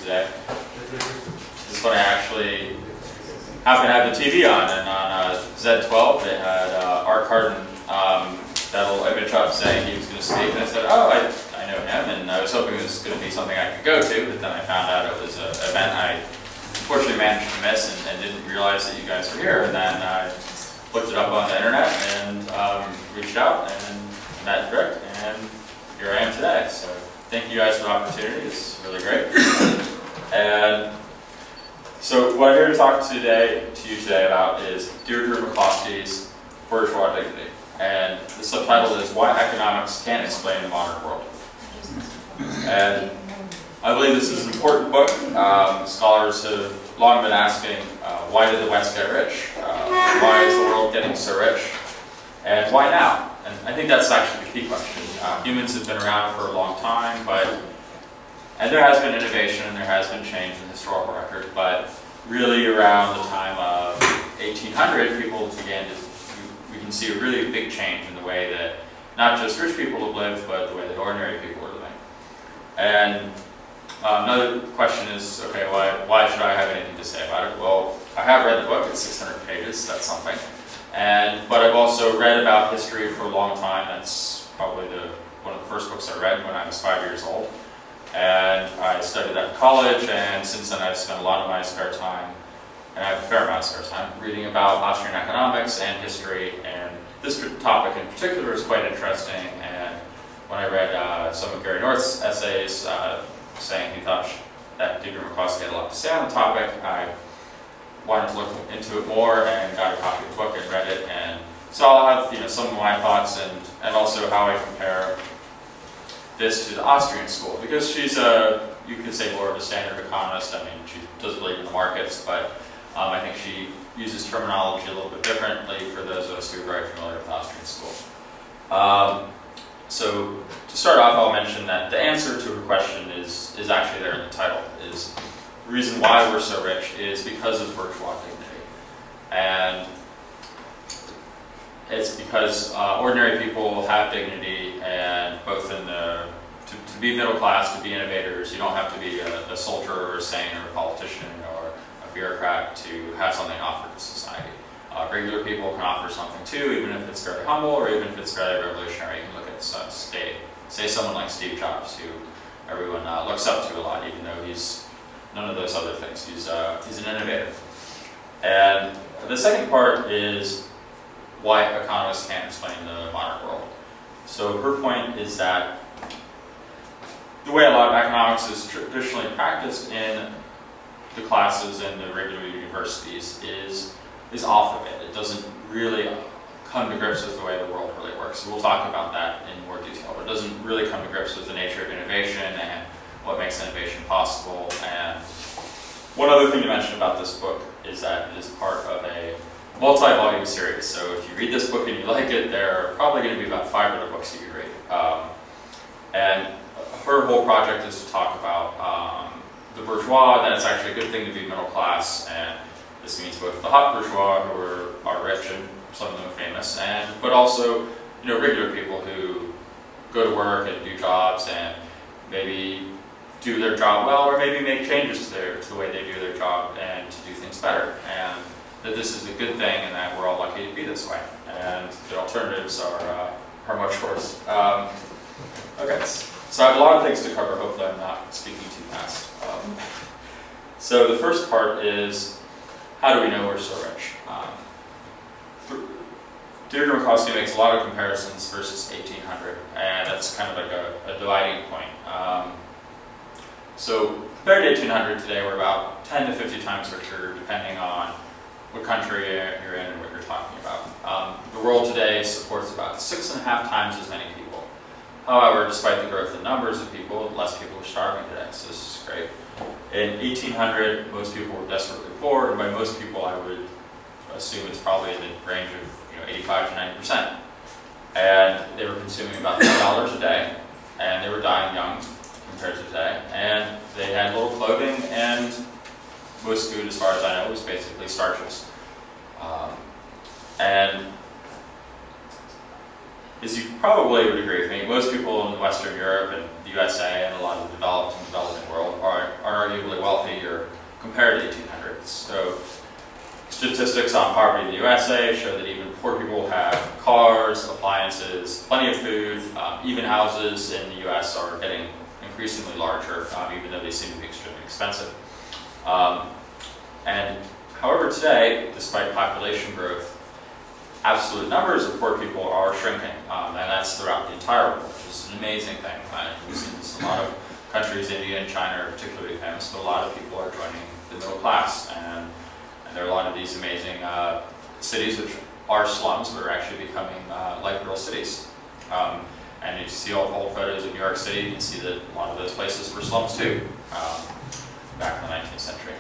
today. This is when I actually happened to have the TV on, and on Z12 they had Art Carden that'll image up saying he was going to speak, and I said, oh, I know him, and I was hoping it was going to be something I could go to, but then I found out it was an event I unfortunately managed to miss and didn't realize that you guys were here, and then I looked it up on the internet and reached out and met Rick, and here I am today. So thank you guys for the opportunity. It's really great. And so what I'm here to talk to you today about is Dierdre McCloskey's Bourgeois Dignity. And the subtitle is Why Economics Can't Explain the Modern World. And I believe this is an important book. Scholars have long been asking, why did the West get rich? Why is the world getting so rich? And why now? And I think that's actually the key question. Humans have been around for a long time, and there has been innovation and there has been change in the historical record, but really around the time of 1800, people began to, we can see a really big change in the way that not just rich people have lived, but the way that ordinary people are living. And another question is, okay, why should I have anything to say about it? Well, I have read the book. It's 600 pages. That's something. But I've also read about history for a long time. That's probably one of the first books I read when I was 5 years old. And I studied that in college, and since then I've spent a lot of my spare time, and I have a fair amount of spare time, reading about Austrian economics and history. And this topic in particular is quite interesting. And when I read some of Gary North's essays, saying he thought that Dierdre McCloskey had a lot to say on the topic, I wanted to look into it more and got a copy of the book and read it. And so I'll have some of my thoughts and also how I compare this to the Austrian school, because she's you could say more of a standard economist. I mean, she does believe in the markets, but I think she uses terminology a little bit differently for those of us who are very familiar with the Austrian school. So to start off, I'll mention that the answer to her question is actually there in the title. Is the reason why we're so rich is because of bourgeois dignity. And it's because ordinary people have dignity, and both in to be middle class, to be innovators, you don't have to be a soldier or a saint or a politician or a bureaucrat to have something offered to society. Regular people can offer something too, even if it's very humble or even if it's very revolutionary. You can look at say someone like Steve Jobs, who everyone looks up to a lot, even though he's none of those other things. He's an innovator. And the second part is why economists can't explain the modern world. So her point is that the way a lot of economics is traditionally practiced in the classes in the regular universities is off of it. It doesn't really come to grips with the way the world really works. So we'll talk about that in more detail, but it doesn't really come to grips with the nature of innovation and what makes innovation possible. And one other thing to mention about this book is that it is part of a multi-volume series. So if you read this book and you like it, there are probably going to be about 5 other books you could read. And her whole project is to talk about the bourgeois, that it's actually a good thing to be middle class, and this means both the hot bourgeois, who are rich and some of them are famous, but also regular people who go to work and do jobs and maybe do their job well, or maybe make changes to the way they do their job and to do things better. And that this is a good thing, and that we're all lucky to be this way. And the alternatives are much worse. Okay, so I have a lot of things to cover. Hopefully I'm not speaking too fast. So the first part is, how do we know we're so rich? Dierdre McCloskey makes a lot of comparisons versus 1800, and that's kind of like a dividing point. So compared to 1800 today, we're about 10 to 50 times richer, depending on what country you're in and what you're talking about. The world today supports about 6.5 times as many people. However, despite the growth in numbers of people, less people are starving today, so this is great. In 1800, most people were desperately poor, and by most people I would assume it's probably in the range of 85 to 90%. And they were consuming about $10 a day, and they were dying young compared to today. And they had little clothing, and most food, as far as I know, was basically starches. And as you probably would agree with me, most people in Western Europe and the USA and a lot of the developed and developing world are arguably wealthier compared to the 1800s. So statistics on poverty in the USA show that even poor people have cars, appliances, plenty of food. Even houses in the US are getting increasingly larger, even though they seem to be extremely expensive. And however, today, despite population growth, absolute numbers of poor people are shrinking, and that's throughout the entire world, which is an amazing thing. We've seen this in a lot of countries. India and China are particularly famous, but a lot of people are joining the middle class, and there are a lot of these amazing cities which are slums, but are actually becoming like real cities. And you see all old photos of New York City, you can see that a lot of those places were slums too, back in the 19th century.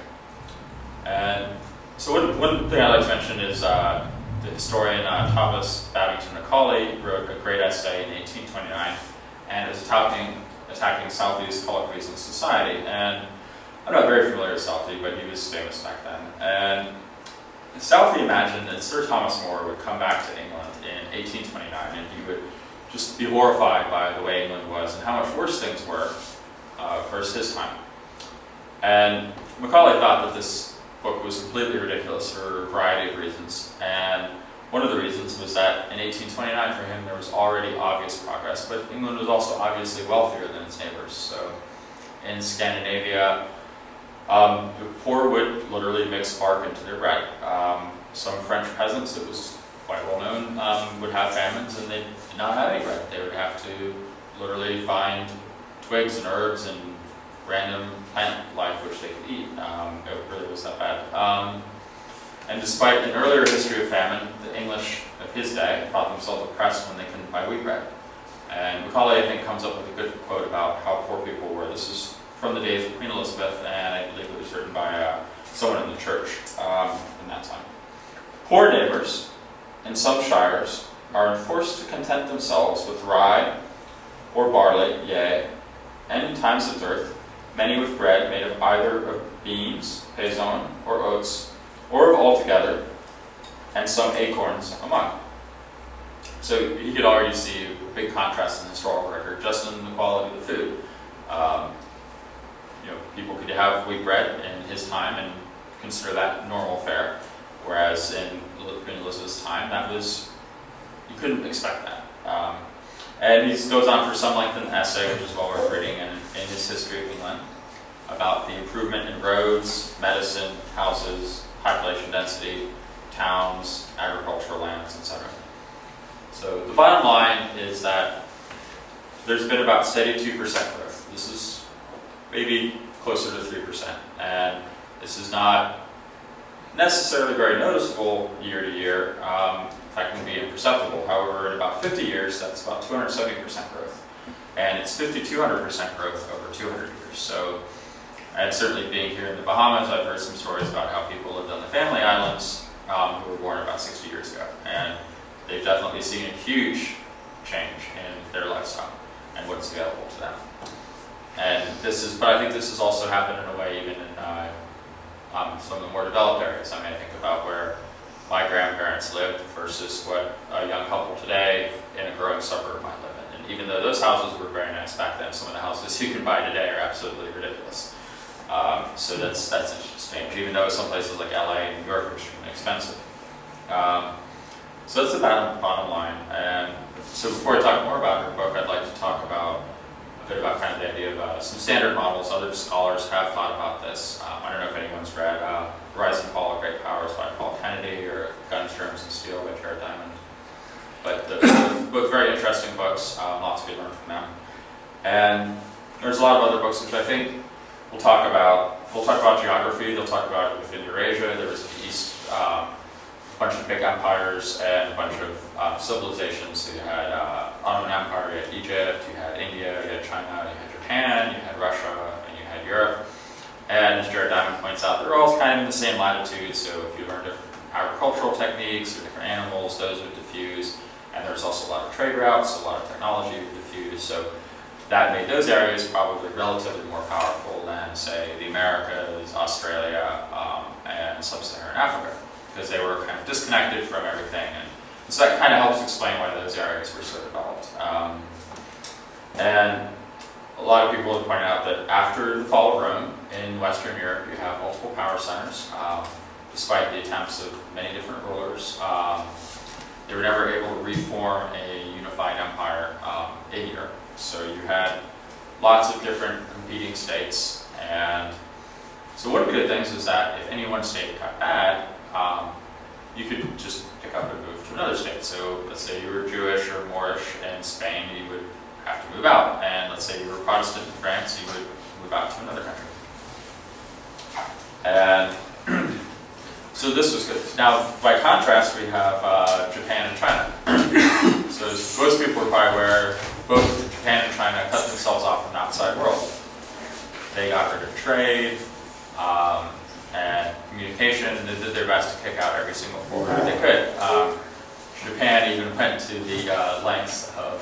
And so one thing I'd like to mention is the historian Thomas Babington Macaulay wrote a great essay in 1829, and it was attacking Southey's colloquies in society. And I'm not very familiar with Southey, but he was famous back then. And Southey imagined that Sir Thomas More would come back to England in 1829, and he would just be horrified by the way England was and how much worse things were versus his time. And Macaulay thought that this book was completely ridiculous for a variety of reasons. And one of the reasons was that in 1829 for him there was already obvious progress, but England was also obviously wealthier than its neighbors. So in Scandinavia, the poor would literally mix bark into their bread. Some French peasants, it was quite well known, would have famines and they did not have any bread. They would have to literally find twigs and herbs and random plant life which they could eat. It really was that bad. And despite an earlier history of famine, the English of his day thought themselves oppressed when they couldn't buy wheat bread. And Macaulay, I think, comes up with a good quote about how poor people were. This is from the days of Queen Elizabeth, and I believe it was written by someone in the church in that time. Poor neighbors in some shires are enforced to content themselves with rye or barley, yea, and in times of dearth, many with bread made of either of beans, payson, or oats, or of all together, and some acorns among. So you could already see a big contrast in the historical record, just in the quality of the food. People could have wheat bread in his time and consider that normal fare, whereas in Queen Elizabeth's time, that was, you couldn't expect that. And he goes on for some length in the essay, which is well worth reading, in his history of England, about the improvement in roads, medicine, houses, population density, towns, agricultural lands, etc. So the bottom line is that there's been about steady 2% growth. This is maybe closer to 3%. And this is not necessarily very noticeable year to year. That can be imperceptible. However, in about 50 years, that's about 270% growth. And it's 5,200% growth over 200 years. So, and certainly being here in the Bahamas, I've heard some stories about how people lived on the Family Islands who were born about 60 years ago. And they've definitely seen a huge change in their lifestyle and what's available to them. And this is, but I think this has also happened in a way even in some of the more developed areas. I mean, I think about where my grandparents lived versus what a young couple today in a growing suburb might live in. And even though those houses were very nice back then, some of the houses you can buy today are absolutely ridiculous. So that's interesting, even though some places like LA and New York are extremely expensive. So that's the bottom line. And so before I talk more about her book, I'd like to talk about a bit about kind of the idea of some standard models. Other scholars have thought about this. I don't know if anyone's read Rise and Fall of Great Powers by Paul Kennedy or Guns, Germs, and Steel by Jared Diamond. But both very interesting books, lots to be learned from them. And there's a lot of other books which I think we'll talk about. We'll talk about geography, they'll talk about within Eurasia, there was the East, a bunch of big empires and a bunch of civilizations. So you had Ottoman Empire, you had Egypt, you had India, you had China, you had Japan, you had Russia, and you had Europe. And as Jared Diamond points out, they're all kind of in the same latitude, so if you learn different agricultural techniques or different animals, those would diffuse. And there's also a lot of trade routes, a lot of technology would diffuse. So that made those areas probably relatively more powerful than, say, the Americas, Australia, and sub-Saharan Africa, because they were kind of disconnected from everything. And so that kind of helps explain why those areas were so developed. And a lot of people have pointed out that after the fall of Rome in in Western Europe, you have multiple power centers, despite the attempts of many different rulers. They were never able to reform a unified empire in Europe. So you had lots of different competing states, and so one of the good things is that if any one state got bad, you could just pick up and move to another state. So let's say you were Jewish or Moorish in Spain, you would have to move out. And let's say you were Protestant in France, you would move out to another country. And so this was good. Now, by contrast, we have Japan and China. So as most people are probably aware, both Japan and China cut themselves off from the outside world. They got rid of trade and communication, and they did their best to kick out every single foreigner they could. Japan even went to the lengths of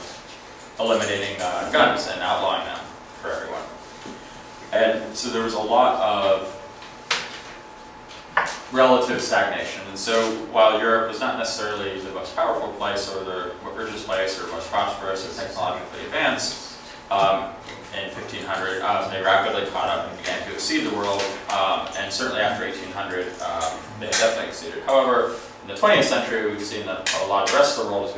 eliminating guns and outlawing them for everyone. And so there was a lot of relative stagnation. And so while Europe was not necessarily the most powerful place or the richest place or most prosperous or technologically advanced, in 1500, they rapidly caught up and began to exceed the world, and certainly after 1800, they definitely exceeded. However, in the 20th century, we've seen that a lot of the rest of the world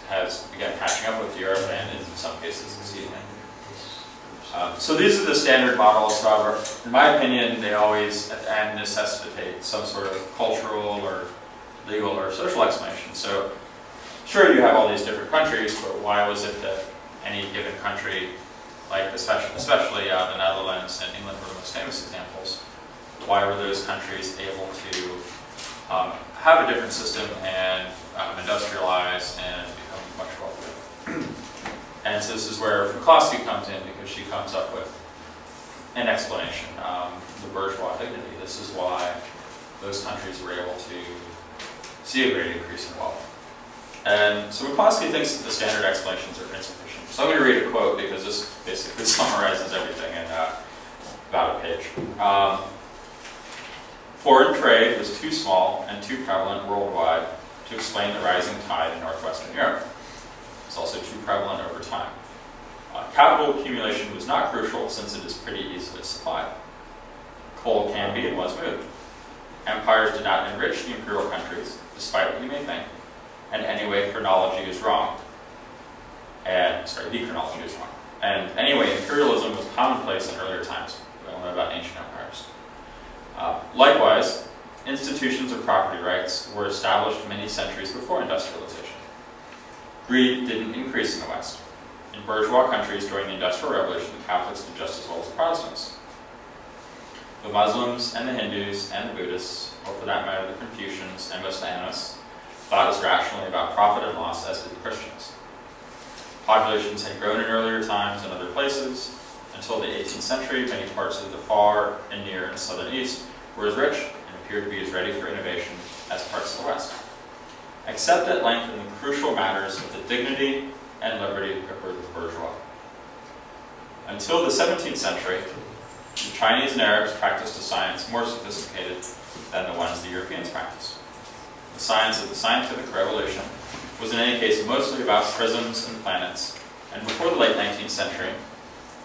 has begun catching up with Europe and in some cases exceeding it. So these are the standard models. However, in my opinion, they always at the end necessitate some sort of cultural or legal or social explanation. So sure, you have all these different countries, but why was it that any given country, like especially the Netherlands and England were the most famous examples, why were those countries able to have a different system and industrialize and become much wealthier? And so this is where McCloskey comes in, because she comes up with an explanation, the Bourgeois Dignity. This is why those countries were able to see a great increase in wealth. And so McCloskey thinks that the standard explanations are insufficient. So I'm going to read a quote because this basically summarizes everything in about a page. Foreign trade was too small and too prevalent worldwide to explain the rising tide in northwestern Europe. It's also too prevalent over time. Capital accumulation was not crucial since it is pretty easily supplied. Coal can be and was moved. Empires did not enrich the imperial countries, despite what you may think. And anyway, chronology is wrong. The chronology is wrong. And anyway, imperialism was commonplace in earlier times. We all know about ancient empires. Likewise, institutions of property rights were established many centuries before industrialization. Greed didn't increase in the West. In bourgeois countries during the Industrial Revolution, the Catholics did just as well as the Protestants. The Muslims and the Hindus and the Buddhists, or for that matter the Confucians and most animists, thought as rationally about profit and loss as did the Christians. Populations had grown in earlier times in other places. Until the 18th century, many parts of the far and near and southern East were as rich and appeared to be as ready for innovation as parts of the West. Except at length in the crucial matters of the dignity and liberty of the bourgeois. Until the 17th century, the Chinese and Arabs practiced a science more sophisticated than the ones the Europeans practiced. The science of the scientific revolution was in any case mostly about prisms and planets, and before the late 19th century,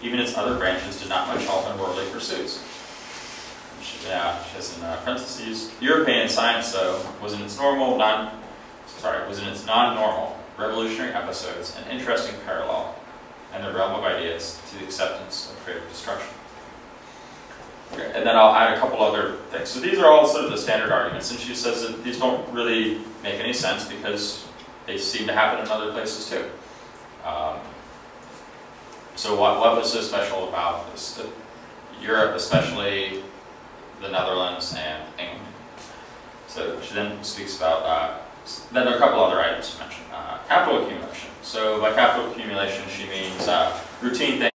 even its other branches did not much help in worldly pursuits. She has in parentheses, European science, though, was in its non-normal, revolutionary episodes an interesting parallel in the realm of ideas to the acceptance of creative destruction. Okay, and then I'll add a couple other things. So these are all sort of the standard arguments, and she says that these don't really make any sense because they seem to happen in other places too. So what was so special about this? Europe, especially the Netherlands and England. So she then speaks about, then there are a couple other items to mention. Capital accumulation. So by capital accumulation, she means routine things